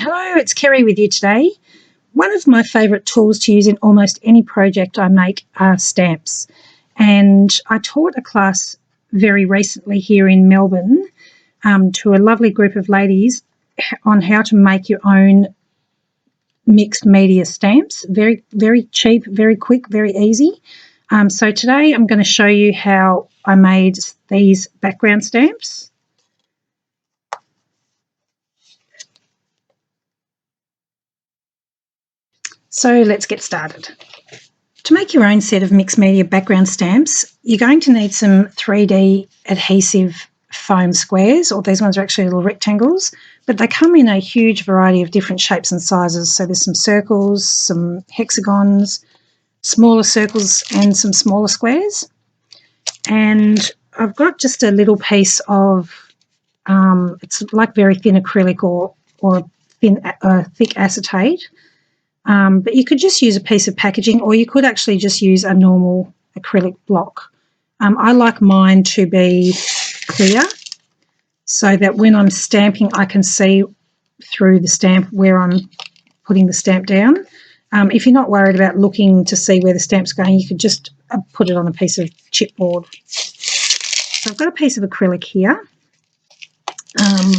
Hello, it's Kerry with you today. One of my favourite tools to use in almost any project I make are stamps. And I taught a class very recently here in Melbourne to a lovely group of ladies on how to make your own mixed media stamps. Very, very cheap, very quick, very easy. So today I'm going to show you how I made these background stamps. So let's get started. To make your own set of mixed media background stamps, you're going to need some 3D adhesive foam squares, or these ones are actually little rectangles, but they come in a huge variety of different shapes and sizes. So there's some circles, some hexagons, smaller circles and some smaller squares. And I've got just a little piece of, it's like very thin acrylic or thick acetate. But you could just use a piece of packaging, or you could actually just use a normal acrylic block. I like mine to be clear so that when I'm stamping I can see through the stamp where I'm putting the stamp down. If you're not worried about looking to see where the stamp's going, you could just put it on a piece of chipboard. So I've got a piece of acrylic here. I'll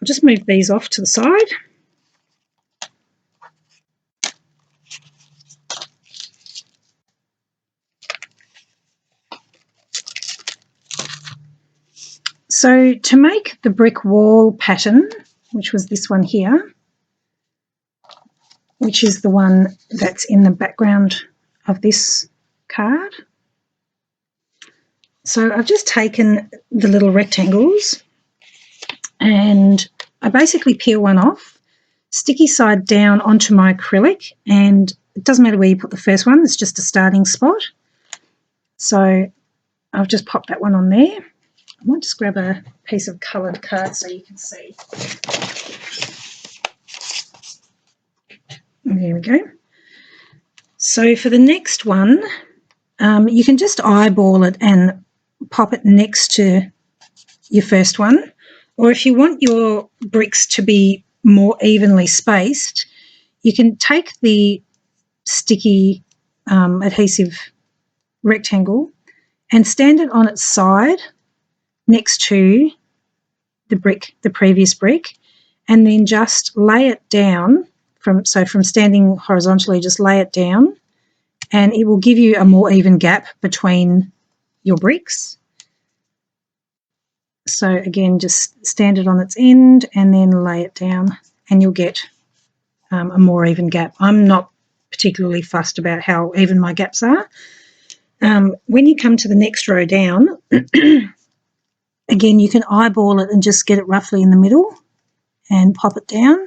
just move these off to the side. So to make the brick wall pattern, which was this one here, which is the one that's in the background of this card. So I've just taken the little rectangles and I basically peel one off, sticky side down onto my acrylic, and it doesn't matter where you put the first one, it's just a starting spot. So I've just popped that one on there. I might just grab a piece of coloured card so you can see. There we go. So for the next one, you can just eyeball it and pop it next to your first one. Or if you want your bricks to be more evenly spaced, you can take the sticky adhesive rectangle and stand it on its side next to the brick, the previous brick, and then just lay it down from standing horizontally, just lay it down, and it will give you a more even gap between your bricks. So again, just stand it on its end and then lay it down, and you'll get a more even gap. I'm not particularly fussed about how even my gaps are. When you come to the next row down, again, you can eyeball it and just get it roughly in the middle and pop it down.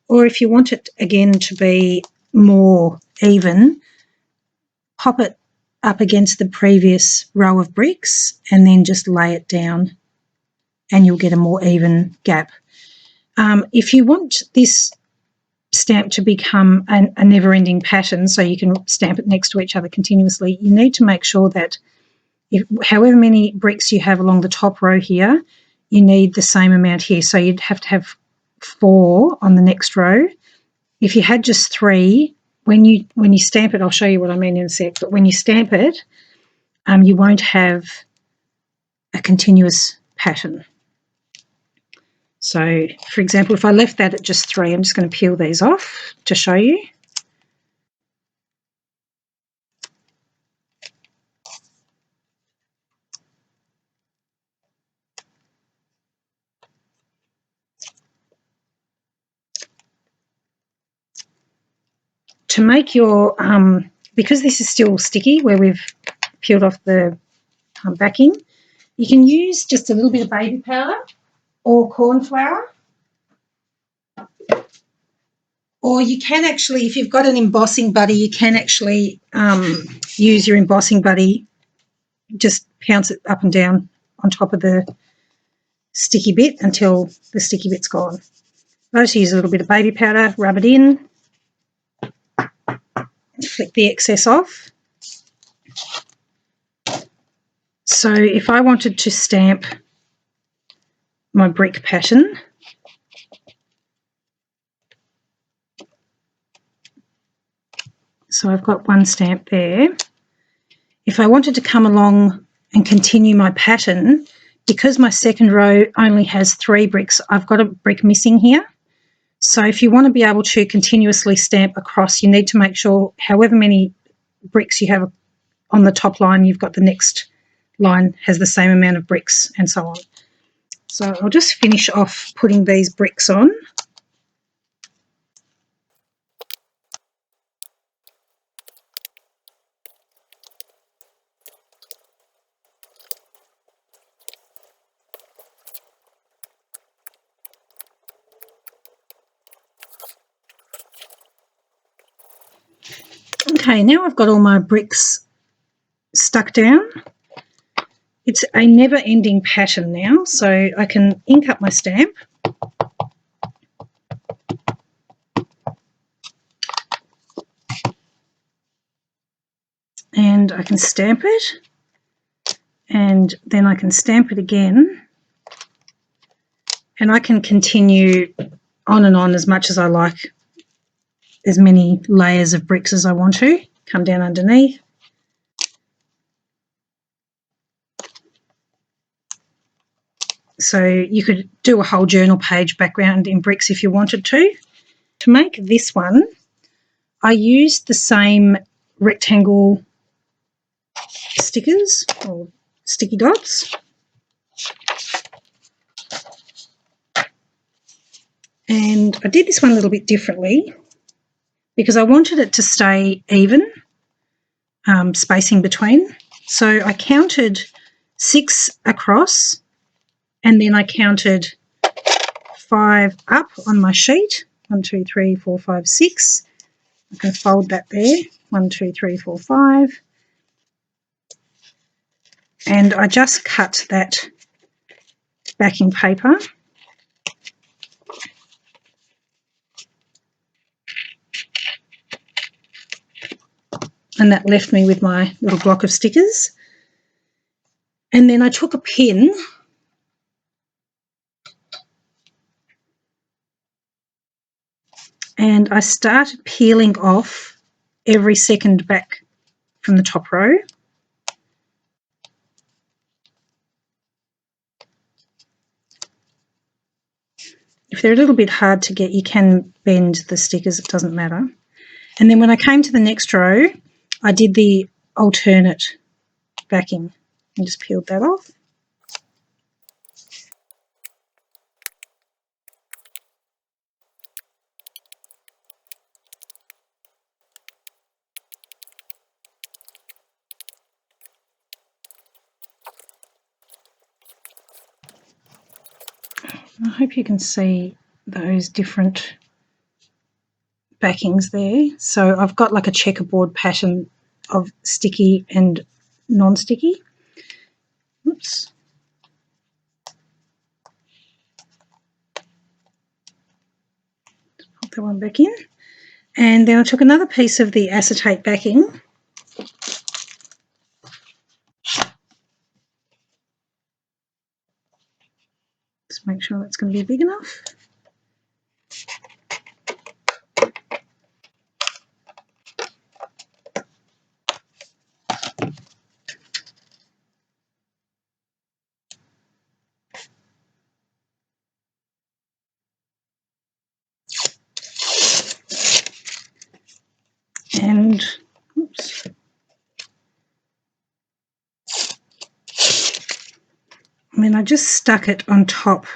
Or if you want it again to be more even, pop it up against the previous row of bricks and then just lay it down and you'll get a more even gap. If you want this stamp to become a never-ending pattern so you can stamp it next to each other continuously, you need to make sure that however many bricks you have along the top row here, you need the same amount here. So you'd have to have 4 on the next row. If you had just 3, when you stamp it, I'll show you what I mean in a sec, but when you stamp it, you won't have a continuous pattern. So, for example, if I left that at just 3, I'm just going to peel these off to show you. To make your, because this is still sticky where we've peeled off the backing, you can use just a little bit of baby powder or corn flour. Or you can actually, if you've got an embossing buddy, you can actually use your embossing buddy, just pounce it up and down on top of the sticky bit until the sticky bit's gone. I just use a little bit of baby powder, rub it in, flick the excess off. So if I wanted to stamp my brick pattern, So I've got one stamp there. If I wanted to come along and continue my pattern, because my second row only has 3 bricks, I've got a brick missing here. So if you want to be able to continuously stamp across, you need to make sure however many bricks you have on the top line, you've got the next line has the same amount of bricks and so on. So I'll just finish off putting these bricks on. Okay, now I've got all my bricks stuck down. It's a never-ending pattern now, so I can ink up my stamp. And I can stamp it, and then I can stamp it again, and I can continue on and on as much as I like, as many layers of bricks as I want to. Come down underneath. So you could do a whole journal page background in bricks if you wanted to. To make this one, I used the same rectangle stickers or sticky dots. And I did this one a little bit differently because I wanted it to stay even, spacing between. So I counted 6 across, and then I counted 5 up on my sheet. 1, 2, 3, 4, 5, 6. I can fold that there. 1, 2, 3, 4, 5. And I just cut that backing paper. And that left me with my little block of stickers. And then I took a pin and I started peeling off every second back from the top row. If they're a little bit hard to get, you can bend the stickers, it doesn't matter. And then when I came to the next row, I did the alternate backing and just peeled that off. I hope you can see those different backings there. So I've got like a checkerboard pattern of sticky and non-sticky. Oops. Put that one back in. And then I took another piece of the acetate backing . Just make sure that's going to be big enough. And oops. And then I just stuck it on top.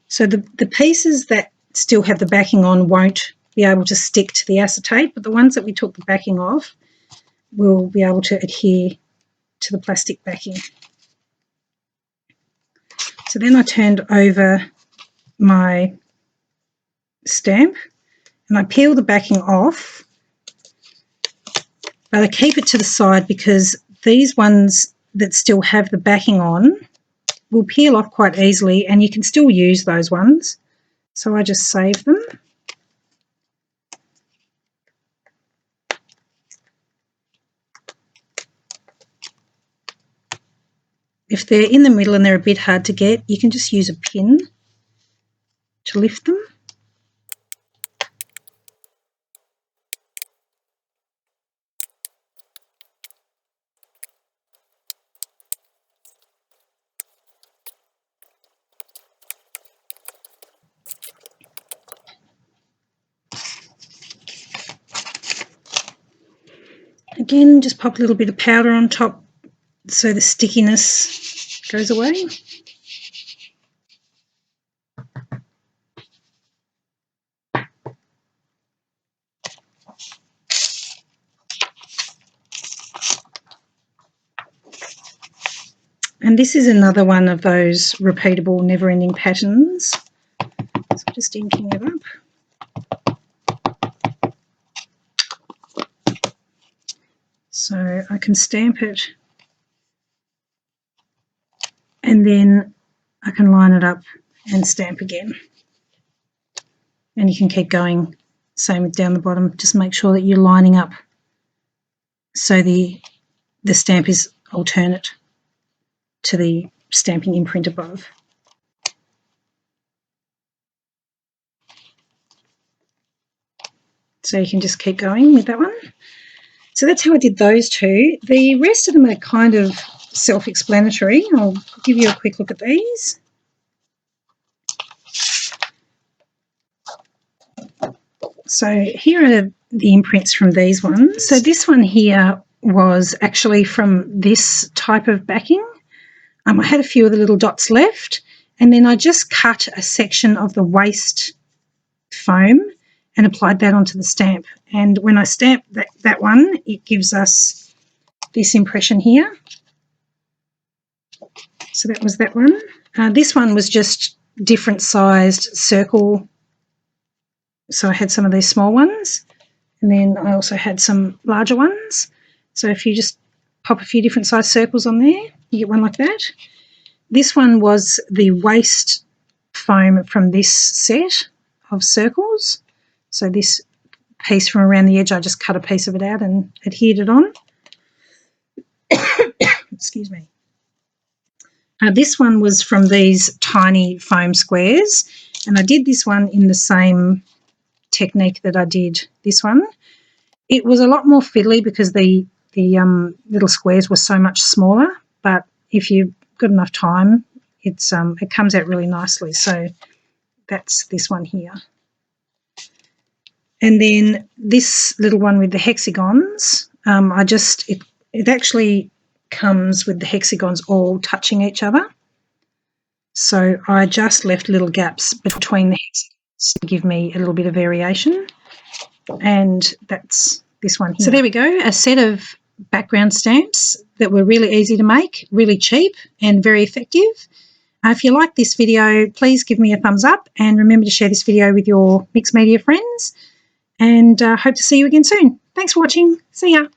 So the pieces that still have the backing on won't be able to stick to the acetate, but the ones that we took the backing off will be able to adhere to the plastic backing. So then I turned over my stamp and I peel the backing off, but I keep it to the side because these ones that still have the backing on will peel off quite easily and you can still use those ones. So I just save them. If they're in the middle and they're a bit hard to get, you can just use a pin to lift them. Again, just pop a little bit of powder on top so the stickiness goes away. And this is another one of those repeatable, never-ending patterns. So just inking it up. So I can stamp it and then I can line it up and stamp again. And you can keep going, same with down the bottom. Just make sure that you're lining up so the stamp is alternate to the stamping imprint above. So you can just keep going with that one. So that's how I did those two. The rest of them are kind of self-explanatory. I'll give you a quick look at these. So here are the imprints from these ones. So this one here was actually from this type of backing. I had a few of the little dots left, and then I just cut a section of the waste foam and applied that onto the stamp. And when I stamp that one, it gives us this impression here. So that was that one. This one was just different sized circle. So I had some of these small ones, and then I also had some larger ones. So if you just pop a few different size circles on there, you get one like that. This one was the waste foam from this set of circles. So this piece from around the edge, I just cut a piece of it out and adhered it on. Excuse me. This one was from these tiny foam squares, and I did this one in the same technique that I did this one. It was a lot more fiddly because the little squares were so much smaller, but if you've got enough time, it comes out really nicely. So that's this one here. And then this little one with the hexagons, it actually comes with the hexagons all touching each other. So I just left little gaps between the hexagons to give me a little bit of variation. And that's this one here. So there we go, a set of background stamps that were really easy to make, really cheap and very effective. If you like this video, please give me a thumbs up and remember to share this video with your mixed media friends. And hope to see you again soon. Thanks for watching. See ya.